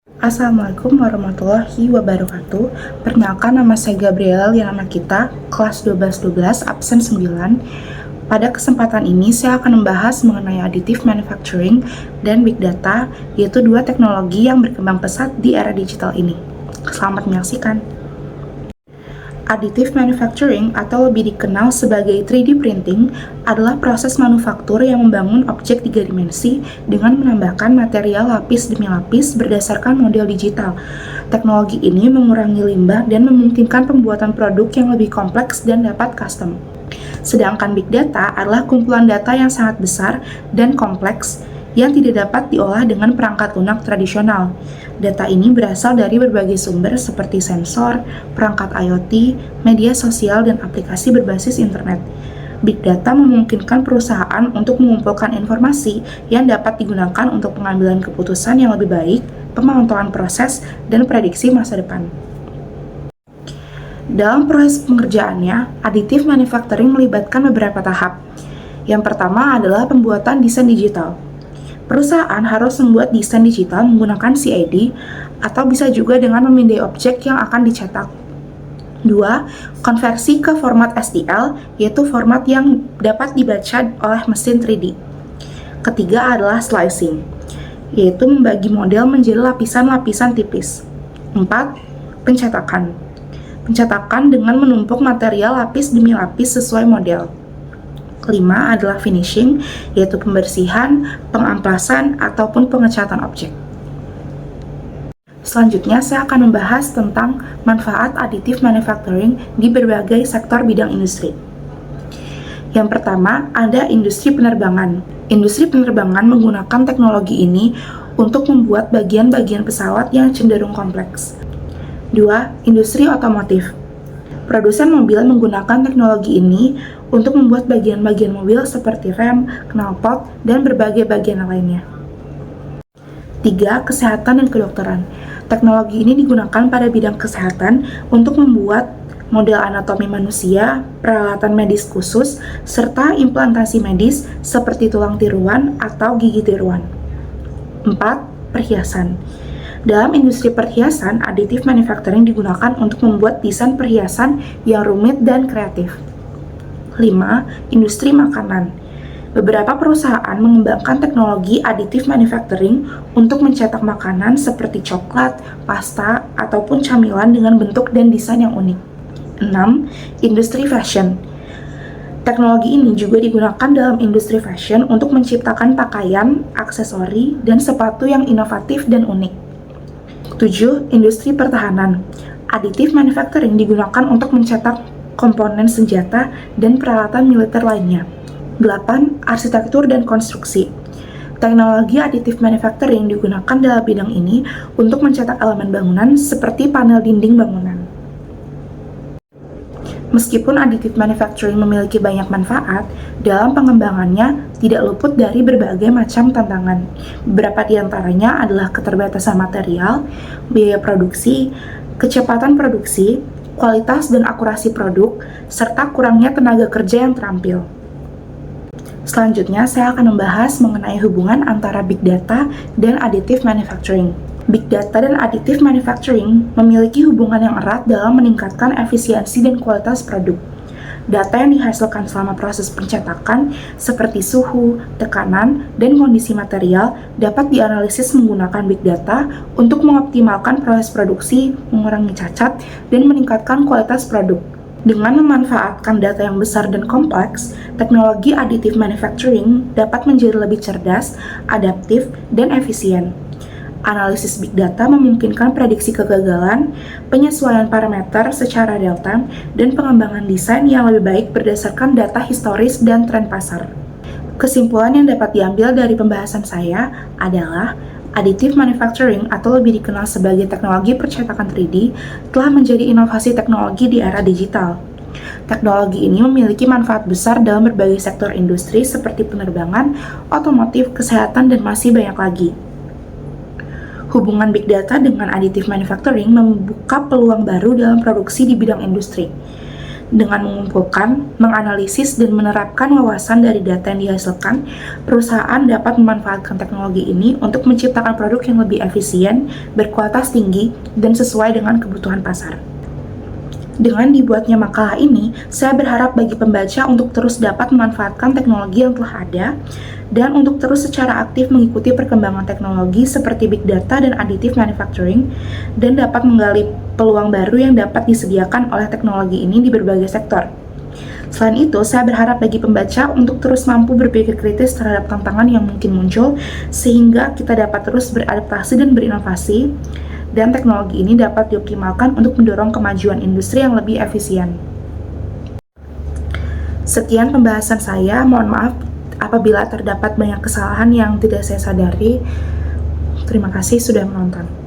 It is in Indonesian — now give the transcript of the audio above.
Assalamualaikum warahmatullahi wabarakatuh. Perkenalkan, nama saya Gabriela Liana Kita, kelas 1212 absen 9. Pada kesempatan ini saya akan membahas mengenai additive manufacturing dan big data, yaitu dua teknologi yang berkembang pesat di era digital ini. Selamat menyaksikan. Additive manufacturing atau lebih dikenal sebagai 3D printing adalah proses manufaktur yang membangun objek 3 dimensi dengan menambahkan material lapis demi lapis berdasarkan model digital. Teknologi ini mengurangi limbah dan memungkinkan pembuatan produk yang lebih kompleks dan dapat custom. Sedangkan big data adalah kumpulan data yang sangat besar dan kompleks yang tidak dapat diolah dengan perangkat lunak tradisional. Data ini berasal dari berbagai sumber seperti sensor, perangkat IoT, media sosial, dan aplikasi berbasis internet. Big data memungkinkan perusahaan untuk mengumpulkan informasi yang dapat digunakan untuk pengambilan keputusan yang lebih baik, pemantauan proses, dan prediksi masa depan. Dalam proses pengerjaannya, additive manufacturing melibatkan beberapa tahap. Yang pertama adalah pembuatan desain digital. Perusahaan harus membuat desain digital menggunakan CAD atau bisa juga dengan memindai objek yang akan dicetak. 2. Konversi ke format STL, yaitu format yang dapat dibaca oleh mesin 3D. Ketiga adalah slicing, yaitu membagi model menjadi lapisan-lapisan tipis. 4. Pencetakan. Pencetakan dengan menumpuk material lapis demi lapis sesuai model. 5 adalah finishing, yaitu pembersihan, pengamplasan, ataupun pengecatan objek. Selanjutnya, saya akan membahas tentang manfaat additive manufacturing di berbagai sektor bidang industri. Yang pertama, ada industri penerbangan. Industri penerbangan menggunakan teknologi ini untuk membuat bagian-bagian pesawat yang cenderung kompleks. 2. Industri otomotif. Produsen mobil menggunakan teknologi ini untuk membuat bagian-bagian mobil seperti rem, knalpot, dan berbagai bagian lainnya. 3. Kesehatan dan kedokteran. Teknologi ini digunakan pada bidang kesehatan untuk membuat model anatomi manusia, peralatan medis khusus, serta implantasi medis seperti tulang tiruan atau gigi tiruan. 4. Perhiasan. Dalam industri perhiasan, additive manufacturing digunakan untuk membuat desain perhiasan yang rumit dan kreatif. 5. Industri makanan. Beberapa perusahaan mengembangkan teknologi additive manufacturing untuk mencetak makanan seperti coklat, pasta, ataupun camilan dengan bentuk dan desain yang unik. 6. Industri fashion. Teknologi ini juga digunakan dalam industri fashion untuk menciptakan pakaian, aksesori, dan sepatu yang inovatif dan unik. 7. Industri pertahanan. Additive manufacturing digunakan untuk mencetak komponen senjata dan peralatan militer lainnya. 8. Arsitektur dan konstruksi. Teknologi additive manufacturing digunakan dalam bidang ini untuk mencetak elemen bangunan seperti panel dinding bangunan. Meskipun additive manufacturing memiliki banyak manfaat, dalam pengembangannya tidak luput dari berbagai macam tantangan. Beberapa di antaranya adalah keterbatasan material, biaya produksi, kecepatan produksi, kualitas dan akurasi produk, serta kurangnya tenaga kerja yang terampil. Selanjutnya, saya akan membahas mengenai hubungan antara big data dan additive manufacturing. Big data dan additive manufacturing memiliki hubungan yang erat dalam meningkatkan efisiensi dan kualitas produk. Data yang dihasilkan selama proses pencetakan, seperti suhu, tekanan, dan kondisi material, dapat dianalisis menggunakan big data untuk mengoptimalkan proses produksi, mengurangi cacat, dan meningkatkan kualitas produk. Dengan memanfaatkan data yang besar dan kompleks, teknologi additive manufacturing dapat menjadi lebih cerdas, adaptif, dan efisien. Analisis big data memungkinkan prediksi kegagalan, penyesuaian parameter secara real-time, dan pengembangan desain yang lebih baik berdasarkan data historis dan tren pasar. Kesimpulan yang dapat diambil dari pembahasan saya adalah additive manufacturing atau lebih dikenal sebagai teknologi percetakan 3D telah menjadi inovasi teknologi di era digital. Teknologi ini memiliki manfaat besar dalam berbagai sektor industri seperti penerbangan, otomotif, kesehatan, dan masih banyak lagi. Hubungan big data dengan additive manufacturing membuka peluang baru dalam produksi di bidang industri. Dengan mengumpulkan, menganalisis, dan menerapkan wawasan dari data yang dihasilkan, perusahaan dapat memanfaatkan teknologi ini untuk menciptakan produk yang lebih efisien, berkualitas tinggi, dan sesuai dengan kebutuhan pasar. Dengan dibuatnya makalah ini, saya berharap bagi pembaca untuk terus dapat memanfaatkan teknologi yang telah ada, dan untuk terus secara aktif mengikuti perkembangan teknologi seperti big data dan additive manufacturing, dan dapat menggali peluang baru yang dapat disediakan oleh teknologi ini di berbagai sektor. Selain itu, saya berharap bagi pembaca untuk terus mampu berpikir kritis terhadap tantangan yang mungkin muncul, sehingga kita dapat terus beradaptasi dan berinovasi, dan teknologi ini dapat dioptimalkan untuk mendorong kemajuan industri yang lebih efisien. Sekian pembahasan saya, mohon maaf apabila terdapat banyak kesalahan yang tidak saya sadari. Terima kasih sudah menonton.